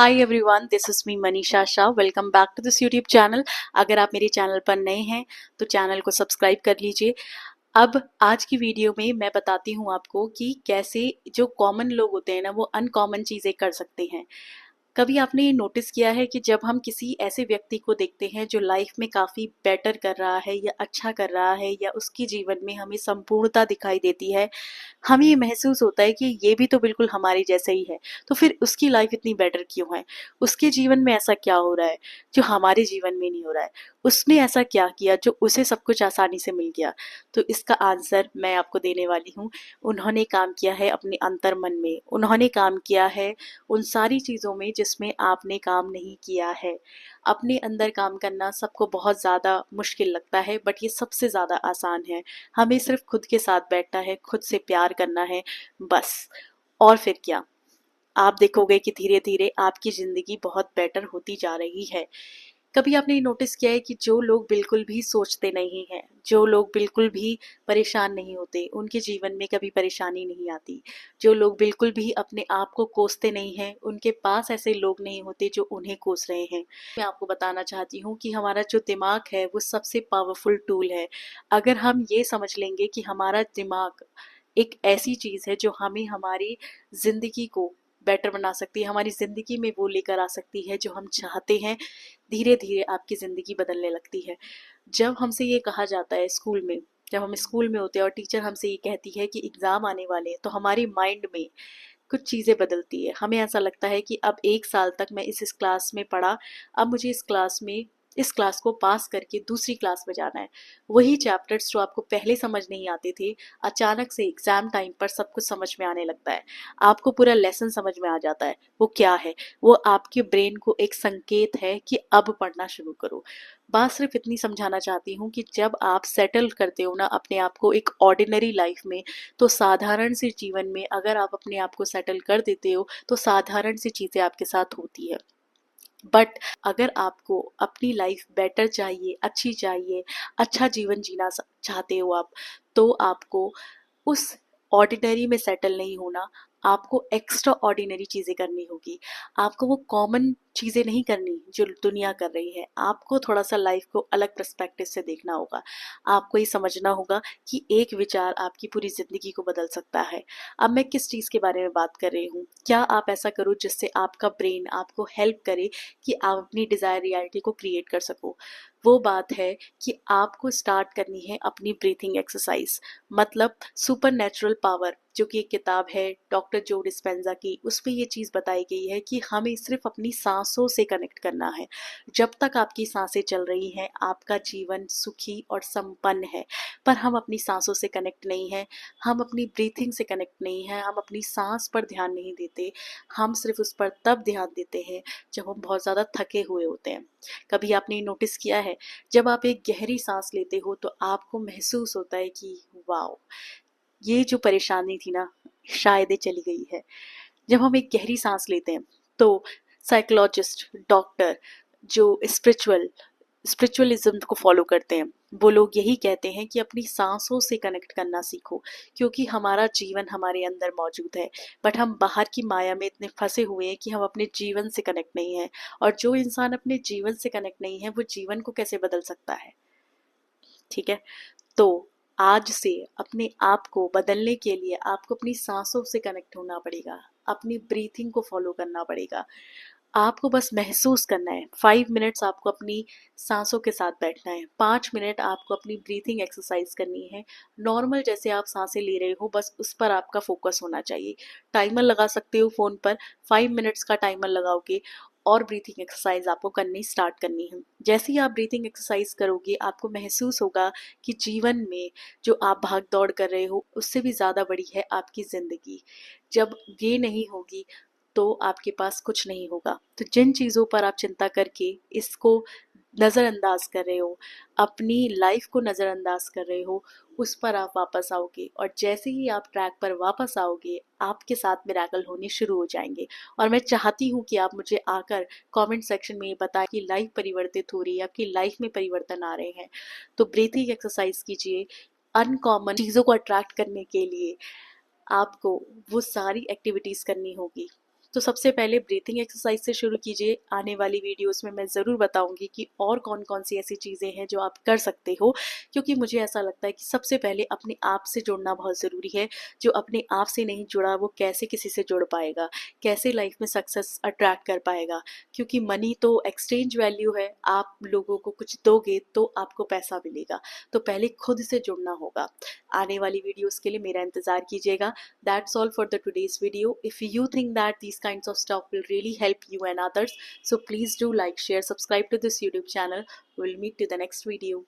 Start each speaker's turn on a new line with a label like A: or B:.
A: Hi everyone, this is me Manisha Shah. Welcome back to this YouTube channel. अगर आप मेरे channel पर नए हैं तो चैनल को सब्सक्राइब कर लीजिए। अब आज की वीडियो में मैं बताती हूँ आपको कि कैसे जो कॉमन लोग होते हैं ना, वो अनकॉमन चीज़ें कर सकते हैं। कभी आपने ये नोटिस किया है कि जब हम किसी ऐसे व्यक्ति को देखते हैं जो लाइफ में काफ़ी बेटर कर रहा है या अच्छा कर रहा है या उसके जीवन में हमें संपूर्णता दिखाई देती है, हमें ये महसूस होता है कि ये भी तो बिल्कुल हमारे जैसे ही है, तो फिर उसकी लाइफ इतनी बेटर क्यों है? उसके जीवन में ऐसा क्या हो रहा है जो हमारे जीवन में नहीं हो रहा है? उसने ऐसा क्या किया जो उसे सब कुछ आसानी से मिल गया? तो इसका आंसर मैं आपको देने वाली हूँ। उन्होंने काम किया है अपने अंतर्मन में, उन्होंने काम किया है उन सारी चीज़ों में जिसमें आपने काम नहीं किया है। अपने अंदर काम करना सबको बहुत ज़्यादा मुश्किल लगता है, बट ये सबसे ज़्यादा आसान है। हमें सिर्फ खुद के साथ बैठना है, खुद से प्यार करना है, बस। और फिर क्या, आप देखोगे कि धीरे धीरे आपकी ज़िंदगी बहुत बेटर होती जा रही है। कभी आपने ये नोटिस किया है कि जो लोग बिल्कुल भी सोचते नहीं हैं, जो लोग बिल्कुल भी परेशान नहीं होते, उनके जीवन में कभी परेशानी नहीं आती। जो लोग बिल्कुल भी अपने आप को कोसते नहीं हैं, उनके पास ऐसे लोग नहीं होते जो उन्हें कोस रहे हैं। मैं आपको बताना चाहती हूँ कि हमारा जो दिमाग है वो सबसे पावरफुल टूल है। अगर हम ये समझ लेंगे कि हमारा दिमाग एक ऐसी चीज़ है जो हमें हमारी ज़िंदगी को बेटर बना सकती है, हमारी ज़िंदगी में वो लेकर आ सकती है जो हम चाहते हैं, धीरे धीरे आपकी ज़िंदगी बदलने लगती है। जब हमसे ये कहा जाता है स्कूल में, जब हम स्कूल में होते हैं और टीचर हमसे ये कहती है कि एग्ज़ाम आने वाले हैं, तो हमारे माइंड में कुछ चीज़ें बदलती है। हमें ऐसा लगता है कि अब 1 साल तक मैं इस क्लास में पढ़ा, अब मुझे इस क्लास को पास करके दूसरी क्लास में जाना है। वही चैप्टर्स जो आपको पहले समझ नहीं आते थे, अचानक से एग्ज़ाम टाइम पर सब कुछ समझ में आने लगता है। आपको पूरा लेसन समझ में आ जाता है। वो क्या है? वो आपके ब्रेन को एक संकेत है कि अब पढ़ना शुरू करो। बात सिर्फ इतनी समझाना चाहती हूँ कि जब आप सेटल करते हो ना अपने आप को एक ऑर्डिनरी लाइफ में, तो साधारण से जीवन में अगर आप अपने आप को सेटल कर देते हो तो साधारण सी चीज़ें आपके साथ होती है। बट अगर आपको अपनी लाइफ बेटर चाहिए, अच्छी चाहिए, अच्छा जीवन जीना चाहते हो आप, तो आपको उस ऑर्डिनरी में सेटल नहीं होना, आपको एक्स्ट्रा ऑर्डिनरी चीज़ें करनी होगी। आपको वो कॉमन चीज़ें नहीं करनी जो दुनिया कर रही है। आपको थोड़ा सा लाइफ को अलग पर्सपेक्टिव से देखना होगा। आपको ये समझना होगा कि एक विचार आपकी पूरी ज़िंदगी को बदल सकता है। अब मैं किस चीज़ के बारे में बात कर रही हूँ? क्या आप ऐसा करो जिससे आपका ब्रेन आपको हेल्प करे कि आप अपनी डिज़ायर रियलिटी को क्रिएट कर सको। वो बात है कि आपको स्टार्ट करनी है अपनी ब्रीथिंग एक्सरसाइज, मतलब सुपर नेचुरल पावर, जो कि एक किताब है डॉक्टर जो डिस्पेंजा की। उसमें ये चीज़ बताई गई है कि हमें सिर्फ अपनी सांसों से कनेक्ट करना है। जब तक आपकी सांसें चल रही हैं आपका जीवन सुखी और संपन्न है। पर हम अपनी सांसों से कनेक्ट नहीं हैं, हम अपनी ब्रीथिंग से कनेक्ट नहीं हैं, हम अपनी सांस पर ध्यान नहीं देते। हम सिर्फ उस पर तब ध्यान देते हैं जब हम बहुत ज़्यादा थके हुए होते हैं। कभी आपने नोटिस किया है, जब आप एक गहरी सांस लेते हो तो आपको महसूस होता है कि वाओ, ये जो परेशानी थी ना, शायद ये चली गई है। जब हम एक गहरी सांस लेते हैं तो साइकोलॉजिस्ट, डॉक्टर, जो स्पिरिचुअलिज्म को फॉलो करते हैं, वो लोग यही कहते हैं कि अपनी सांसों से कनेक्ट करना सीखो, क्योंकि हमारा जीवन हमारे अंदर मौजूद है। बट हम बाहर की माया में इतने फंसे हुए हैं कि हम अपने जीवन से कनेक्ट नहीं हैं। और जो इंसान अपने जीवन से कनेक्ट नहीं है वो जीवन को कैसे बदल सकता है? ठीक है, तो आज से अपने आप को बदलने के लिए आपको अपनी सांसों से कनेक्ट होना पड़ेगा, अपनी ब्रीथिंग को फॉलो करना पड़ेगा। आपको बस महसूस करना है। 5 मिनट्स आपको अपनी सांसों के साथ बैठना है, 5 मिनट आपको अपनी ब्रीथिंग एक्सरसाइज करनी है। नॉर्मल जैसे आप सांसें ले रहे हो, बस उस पर आपका फोकस होना चाहिए। टाइमर लगा सकते हो फ़ोन पर, 5 मिनट्स का टाइमर लगाओगे और ब्रीथिंग एक्सरसाइज आपको करनी स्टार्ट करनी है। जैसे ही आप ब्रीथिंग एक्सरसाइज करोगे आपको महसूस होगा कि जीवन में जो आप भाग दौड़ कर रहे हो उससे भी ज़्यादा बड़ी है आपकी ज़िंदगी। जब ये नहीं होगी तो आपके पास कुछ नहीं होगा। तो जिन चीज़ों पर आप चिंता करके इसको नज़रअंदाज कर रहे हो, अपनी लाइफ को नज़रअंदाज कर रहे हो, उस पर आप वापस आओगे और जैसे ही आप ट्रैक पर वापस आओगे आपके साथ मिरेकल होने शुरू हो जाएंगे। और मैं चाहती हूँ कि आप मुझे आकर कमेंट सेक्शन में ये बताएं कि लाइफ परिवर्तित हो रही है, आपकी लाइफ में परिवर्तन आ रहे हैं। तो ब्रीथिंग एक्सरसाइज कीजिए। अनकॉमन चीज़ों को अट्रैक्ट करने के लिए आपको वो सारी एक्टिविटीज़ करनी होगी तो सबसे पहले ब्रीथिंग एक्सरसाइज से शुरू कीजिए। आने वाली वीडियोस में मैं ज़रूर बताऊंगी कि और कौन कौन सी ऐसी चीज़ें हैं जो आप कर सकते हो, क्योंकि मुझे ऐसा लगता है कि सबसे पहले अपने आप से जुड़ना बहुत ज़रूरी है। जो अपने आप से नहीं जुड़ा वो कैसे किसी से जुड़ पाएगा, कैसे लाइफ में सक्सेस अट्रैक्ट कर पाएगा। क्योंकि मनी तो एक्सचेंज वैल्यू है, आप लोगों को कुछ दोगे तो आपको पैसा मिलेगा। तो पहले खुद से जुड़ना होगा। आने वाली वीडियोस के लिए मेरा इंतज़ार कीजिएगा। That's all for the today's video. If you think that these kinds of stuff will really help you and others, so please do like, share, subscribe to this YouTube channel. We'll meet to the next video.